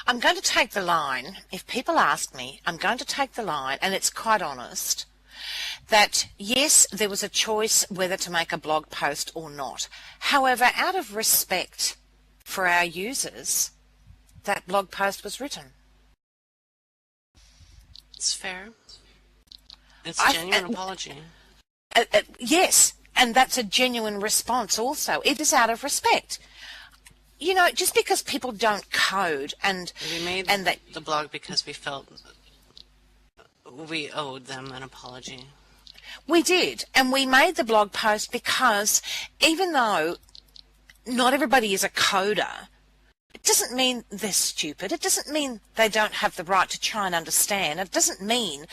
I'm going to take the line, if people ask me, I'm going to take the line, and it's quite honest, that yes, there was a choice whether to make a blog post or not. However, out of respect for our users, that blog post was written. It's fair. It's a genuine apology. Yes, and that's a genuine response also. It is out of respect. You know, just because people don't code and we made the blog because we felt we owed them an apology. We did, and we made the blog post because even though not everybody is a coder, it doesn't mean they're stupid. It doesn't mean they don't have the right to try and understand. It doesn't mean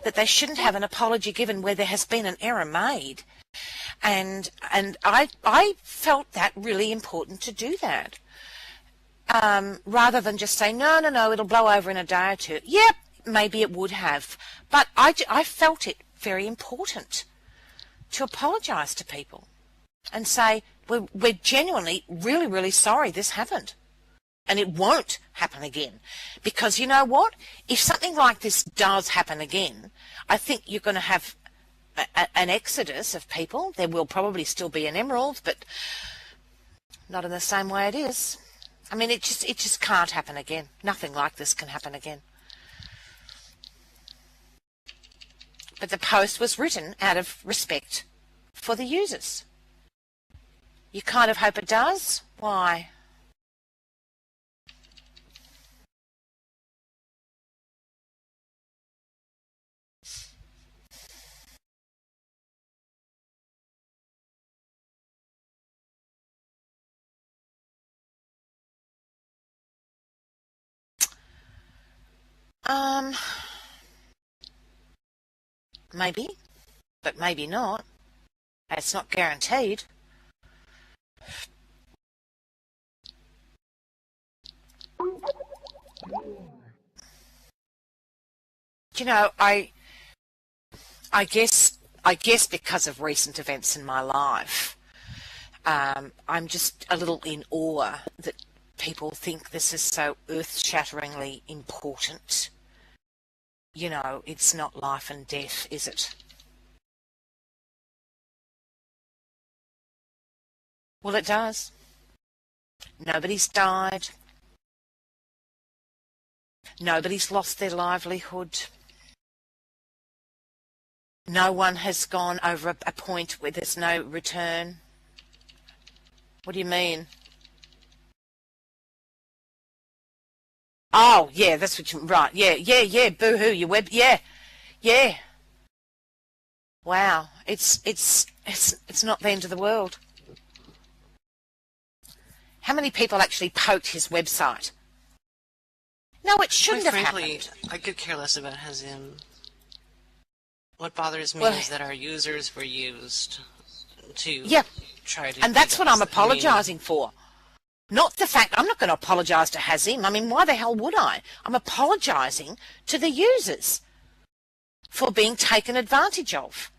that they shouldn't have an apology given where there has been an error made. And I felt that really important to do that. Rather than just say, no, it'll blow over in a day or two. Yep, maybe it would have. But I felt it very important to apologise to people and say, we're genuinely really, really sorry this happened. And it won't happen again. Because you know what? If something like this does happen again, I think you're going to have an exodus of people. There will probably still be an Emerald, but not in the same way it is. I mean, it just can't happen again. Nothing like this can happen again. But the post was written out of respect for the users. You kind of hope it does? Why? Maybe, but maybe not. It's not guaranteed. You know, I guess because of recent events in my life, I'm just a little in awe that people think this is so earth-shatteringly important. You know, it's not life and death, is it? Well, it does. Nobody's died. Nobody's lost their livelihood. No one has gone over a point where there's no return. What do you mean? Oh, yeah, that's what you... Right, yeah, boo-hoo, your web... Yeah. Wow, it's not the end of the world. How many people actually poked his website? No, it shouldn't have happened. I could care less about Hazim. What bothers me is that our users were used to try to... And that's what I'm apologising for. Not the fact... I'm not going to apologise to Hazim. I mean, why the hell would I? I'm apologising to the users for being taken advantage of.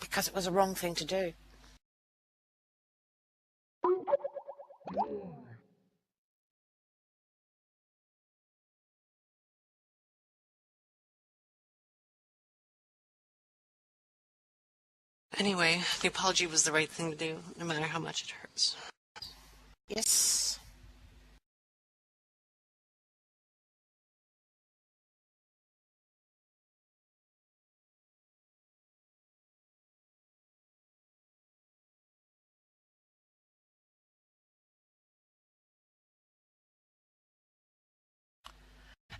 Because it was a wrong thing to do. Anyway, the apology was the right thing to do, no matter how much it hurts. Yes.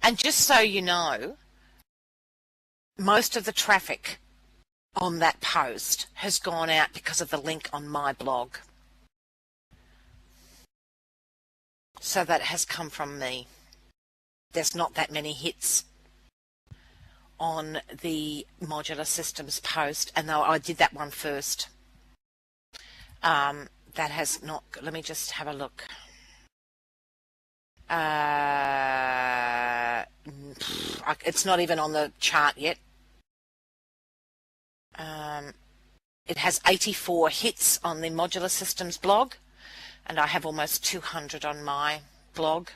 And just so you know, most of the traffic on that post has gone out because of the link on my blog. So that has come from me. There's not that many hits on the modular systems post, and though I did that one first, that has not... Let me just have a look. It's not even on the chart yet. It has 84 hits on the Modular Systems blog, and I have almost 200 on my blog.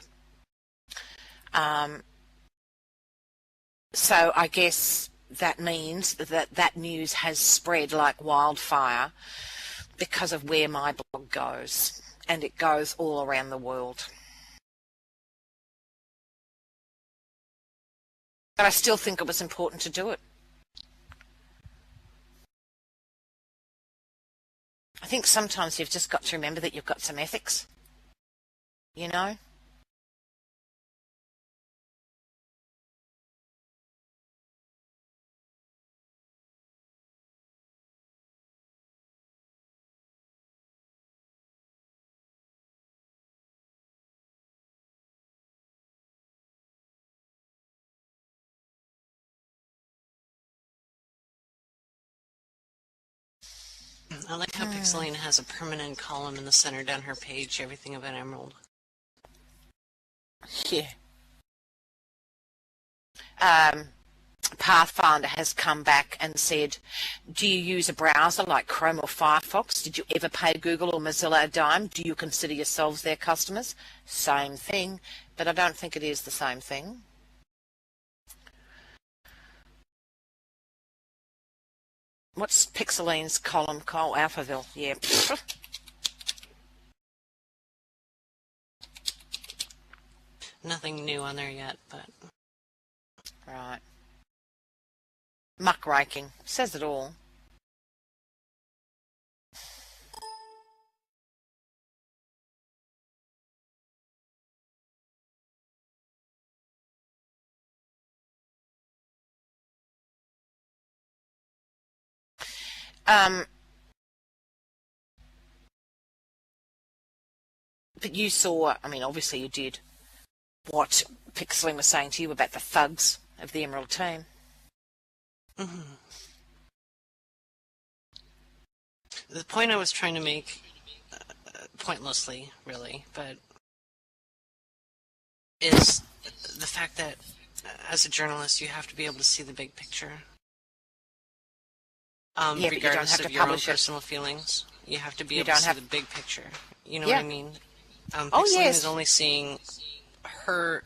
So I guess that means that news has spread like wildfire because of where my blog goes, and it goes all around the world. But I still think it was important to do it. I think sometimes you've just got to remember that you've got some ethics, you know? I like how Pixeline has a permanent column in the center down her page, everything of an emerald. Yeah. Pathfinder has come back and said, do you use a browser like Chrome or Firefox? Did you ever pay Google or Mozilla a dime? Do you consider yourselves their customers? Same thing, but I don't think it is the same thing. What's Pixeline's column called? Alphaville, yeah. Nothing new on there yet, but... Right. Muckraking. Says it all. But you saw, I mean, obviously you did, what Pixeline was saying to you about the thugs of the Emerald team. Mm-hmm. The point I was trying to make, pointlessly, really, but is the fact that as a journalist you have to be able to see the big picture. Yeah, regardless of your own personal feelings, you have to be able to see the big picture. You know what I mean? Pixeline is only seeing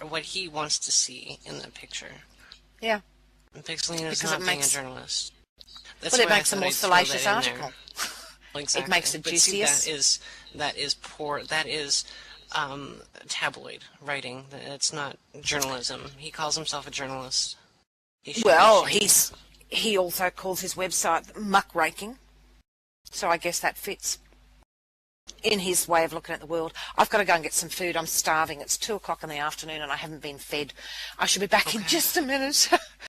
what he wants to see in the picture. Yeah. And Pixeline is not being a journalist. That's it makes a more salacious article. Exactly. It makes it juiciest. That is poor. That is tabloid writing. It's not journalism. He calls himself a journalist. He also calls his website muckraking. So I guess that fits in his way of looking at the world. I've got to go and get some food. I'm starving. It's 2:00 in the afternoon and I haven't been fed. I should be back in just a minute.